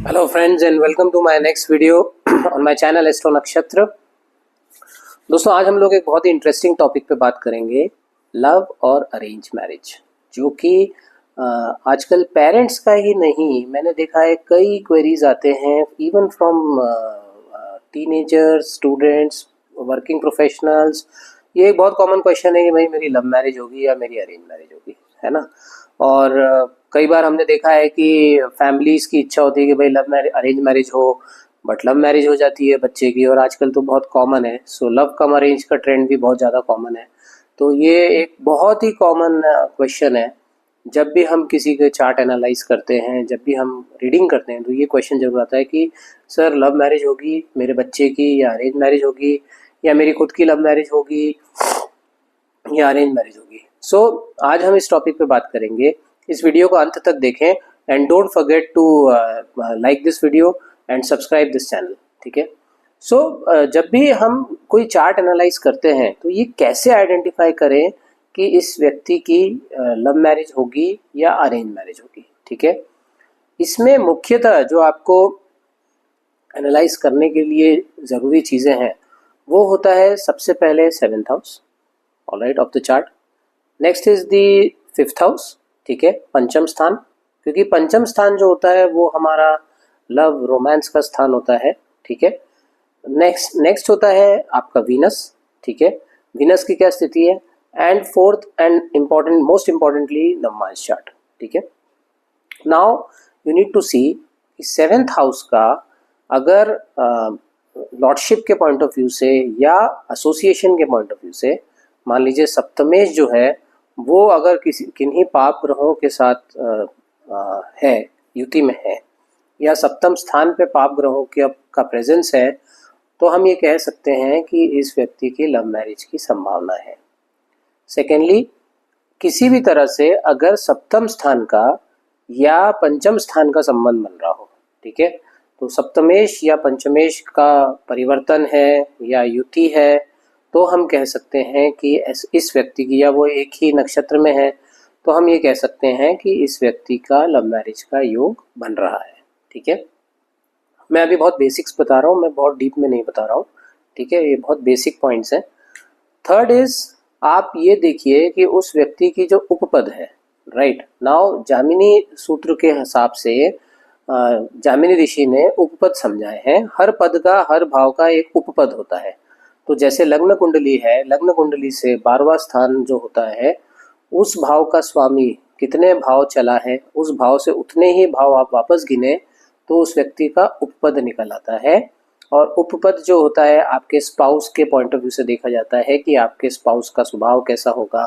Hello friends and welcome to my next video on my channel astro नक्षत्र। दोस्तों आज हम लोग एक बहुत ही इंटरेस्टिंग टॉपिक पे बात करेंगे, लव और अरेंज मैरिज, जो कि आजकल पेरेंट्स का ही नहीं, मैंने देखा है कई क्वेरीज आते हैं even from teenagers, students, working professionals. ये एक बहुत कॉमन क्वेश्चन है कि भाई मेरी लव मैरिज होगी या मेरी अरेंज मैरिज होगी, है ना। और कई बार हमने देखा है कि फैमिलीज़ की इच्छा होती है कि भाई लव मैरिज अरेंज मैरिज हो, बट लव मैरिज हो जाती है बच्चे की, और आजकल तो बहुत कॉमन है। सो लव कम अरेंज का ट्रेंड भी बहुत ज़्यादा कॉमन है। तो ये एक बहुत ही कॉमन क्वेश्चन है। जब भी हम किसी के चार्ट एनालाइज करते हैं, जब भी हम रीडिंग करते हैं, तो ये क्वेश्चन जरूर आता है कि सर लव मैरिज होगी मेरे बच्चे की या अरेंज मैरिज होगी, या मेरी खुद की लव मैरिज होगी या अरेंज मैरिज होगी। सो आज हम इस टॉपिक पे बात करेंगे। इस वीडियो को अंत तक देखें and don't forget to like this video and subscribe this channel, ठीक है। सो जब भी हम कोई चार्ट एनालाइज करते हैं तो ये कैसे आइडेंटिफाई करें कि इस व्यक्ति की लव मैरिज होगी या अरेंज मैरिज होगी, ठीक है। इसमें मुख्यतः जो आपको एनालाइज करने के लिए ज़रूरी चीज़ें हैं वो होता है सबसे पहले 7th house, alright, of the chart. Next is the 5th house, ठीक है, पंचम स्थान, क्योंकि पंचम स्थान जो होता है वो हमारा लव रोमांस का स्थान होता है, ठीक है। नेक्स्ट होता है आपका वीनस, ठीक है, वीनस की क्या स्थिति है। And fourth and important, most importantly navamsa chart, ठीक है। Now you need to see 7th house का अगर लॉर्डशिप के पॉइंट ऑफ व्यू से या एसोसिएशन के पॉइंट ऑफ व्यू से, मान लीजिए सप्तमेश जो है वो अगर किन्हीं पाप ग्रहों के साथ है, युति में है, या सप्तम स्थान पे पाप ग्रहों का प्रेजेंस है, तो हम ये कह सकते हैं कि इस व्यक्ति की लव मैरिज की संभावना है। सेकेंडली, किसी भी तरह से अगर सप्तम स्थान का या पंचम स्थान का संबंध बन रहा हो, ठीक है, तो सप्तमेश या पंचमेश का परिवर्तन है या युति है, तो हम कह सकते हैं कि इस व्यक्ति की, या वो एक ही नक्षत्र में है, तो हम ये कह सकते हैं कि इस व्यक्ति का लव मैरिज का योग बन रहा है, ठीक है। मैं अभी बहुत बेसिक्स बता रहा हूँ, मैं बहुत डीप में नहीं बता रहा हूँ, ठीक है, ये बहुत बेसिक पॉइंट्स हैं। थर्ड इज, आप ये देखिए कि उस व्यक्ति की जो उपपद है, राइट नाउ जामिनी सूत्र के हिसाब से जामिनी ऋषि ने उपपद समझाए हैं। हर पद का, हर भाव का एक उपपद होता है। तो जैसे लग्न कुंडली है, लग्न कुंडली से 12वां स्थान जो होता है, उस भाव का स्वामी कितने भाव चला है, उस भाव से उतने ही भाव आप वापस गिने तो उस व्यक्ति का उपपद निकल आता है। और उपपद जो होता है आपके स्पाउस के पॉइंट ऑफ व्यू से देखा जाता है कि आपके स्पाउस का स्वभाव कैसा होगा,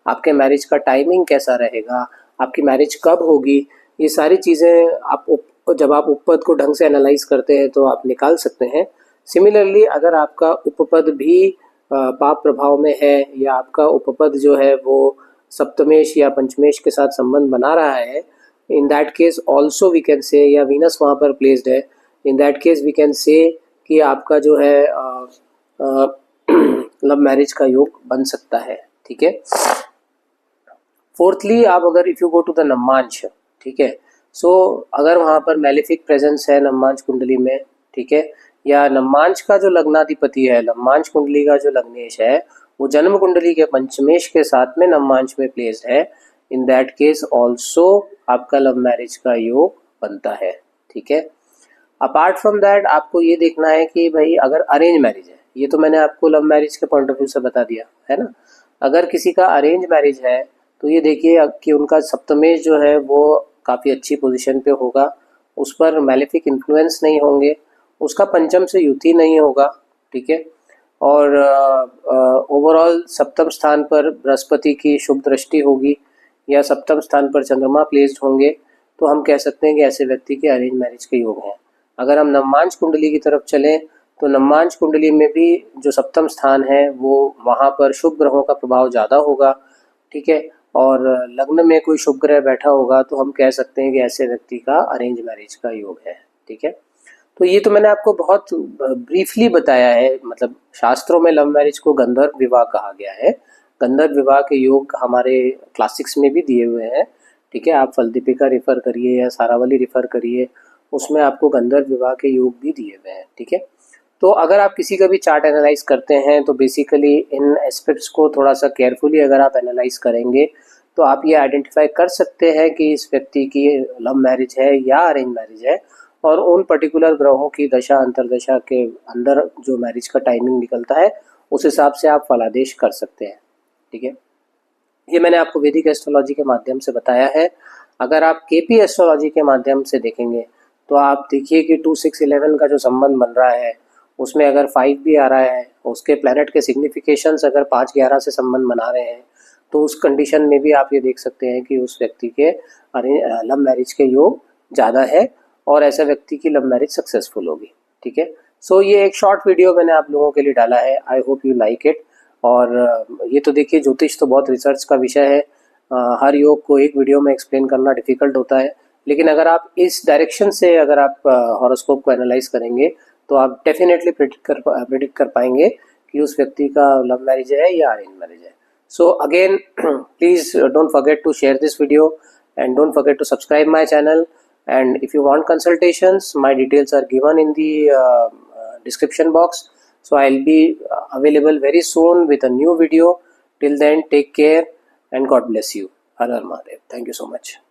आपके मैरिज का टाइमिंग कैसा रहेगा, आपकी मैरिज कब होगी। ये सारी चीज़ें आप जब आप उपपद को ढंग से एनालाइज करते हैं तो आप निकाल सकते हैं। सिमिलरली अगर आपका उपपद भी पाप प्रभाव में है, या आपका उपपद जो है वो सप्तमेश या पंचमेश के साथ संबंध बना रहा है, in that case also we can say, या वीनस वहाँ पर प्लेस्ड है, in that case we can say कि आपका जो है लव मैरिज का योग बन सकता है, ठीक है। फोर्थली, आप अगर if you go to the navamsa, ठीक है, सो अगर वहाँ पर मैलिफिक प्रेजेंस है नवमांश कुंडली में, ठीक है, या नवमांश का जो लग्नाधिपति है, नवमांश कुंडली का जो लग्नेश है, वो जन्म कुंडली के पंचमेश के साथ में नवमांश में प्लेस्ड है, इन दैट केस ऑल्सो आपका लव मैरिज का योग बनता है, ठीक है। अपार्ट फ्रॉम दैट आपको ये देखना है कि भाई अगर अरेंज मैरिज है, ये तो मैंने आपको लव मैरिज के पॉइंट ऑफ व्यू से बता दिया है ना। अगर किसी का अरेंज मैरिज है तो ये देखिए कि उनका सप्तमेश जो है वो काफ़ी अच्छी पोजीशन पे होगा, उस पर मैलिफिक इन्फ्लुएंस नहीं होंगे, उसका पंचम से युति नहीं होगा, ठीक है। और ओवरऑल सप्तम स्थान पर बृहस्पति की शुभ दृष्टि होगी, या सप्तम स्थान पर चंद्रमा प्लेस्ड होंगे, तो हम कह सकते हैं कि ऐसे व्यक्ति के अरेंज मैरिज के योग हैं। अगर हम नवमांश कुंडली की तरफ चलें तो नवमांश कुंडली में भी जो सप्तम स्थान है वो वहाँ पर शुभ ग्रहों का प्रभाव ज़्यादा होगा, ठीक है, और लग्न में कोई शुभ ग्रह बैठा होगा, तो हम कह सकते हैं कि ऐसे व्यक्ति का अरेंज मैरिज का योग है, ठीक है। तो ये तो मैंने आपको बहुत ब्रीफली बताया है। मतलब शास्त्रों में लव मैरिज को गंधर्व विवाह कहा गया है। गंधर्व विवाह के योग हमारे क्लासिक्स में भी दिए हुए हैं, ठीक है। आप फलदीपिका रिफ़र करिए या सारावली रिफ़र करिए, उसमें आपको गंधर्व विवाह के योग भी दिए हुए हैं, ठीक है। तो अगर आप किसी का भी चार्ट एनालाइज करते हैं तो बेसिकली इन एस्पेक्ट्स को थोड़ा सा केयरफुली अगर आप एनालाइज करेंगे तो आप ये आइडेंटिफाई कर सकते हैं कि इस व्यक्ति की लव मैरिज है या अरेंज मैरिज है, और उन पर्टिकुलर ग्रहों की दशा अंतरदशा के अंदर जो मैरिज का टाइमिंग निकलता है उस हिसाब से आप फलादेश कर सकते हैं, ठीक है। ये मैंने आपको वैदिक एस्ट्रोलॉजी के माध्यम से बताया है। अगर आप केपी एस्ट्रोलॉजी के माध्यम से देखेंगे तो आप देखिए कि 2-6-11 का जो संबंध बन रहा है उसमें अगर 5 भी आ रहा है, उसके प्लैनेट के सिग्निफिकेशंस अगर 5-11 से संबंध बना रहे हैं, तो उस कंडीशन में भी आप ये देख सकते हैं कि उस व्यक्ति के लव मैरिज के योग ज़्यादा है और ऐसे व्यक्ति की लव मैरिज सक्सेसफुल होगी, ठीक है। सो ये एक शॉर्ट वीडियो मैंने आप लोगों के लिए डाला है, I hope you like it. और ये तो देखिए ज्योतिष तो बहुत रिसर्च का विषय है, हर योग को एक वीडियो में एक्सप्लेन करना डिफ़िकल्ट होता है, लेकिन अगर आप इस डायरेक्शन से अगर आप हॉरोस्कोप को एनालाइज करेंगे तो आप डेफिनेटली प्रिडिक्ट कर पाएंगे कि उस व्यक्ति का लव मैरिज है या अरेंज मैरिज है। So again please don't forget to share this video and don't forget to subscribe my channel, and if you want consultations my details are given in the description box. So I'll be available very soon with a new video. Till then, take care and God bless you. Har Har Mahadev. Thank you so much.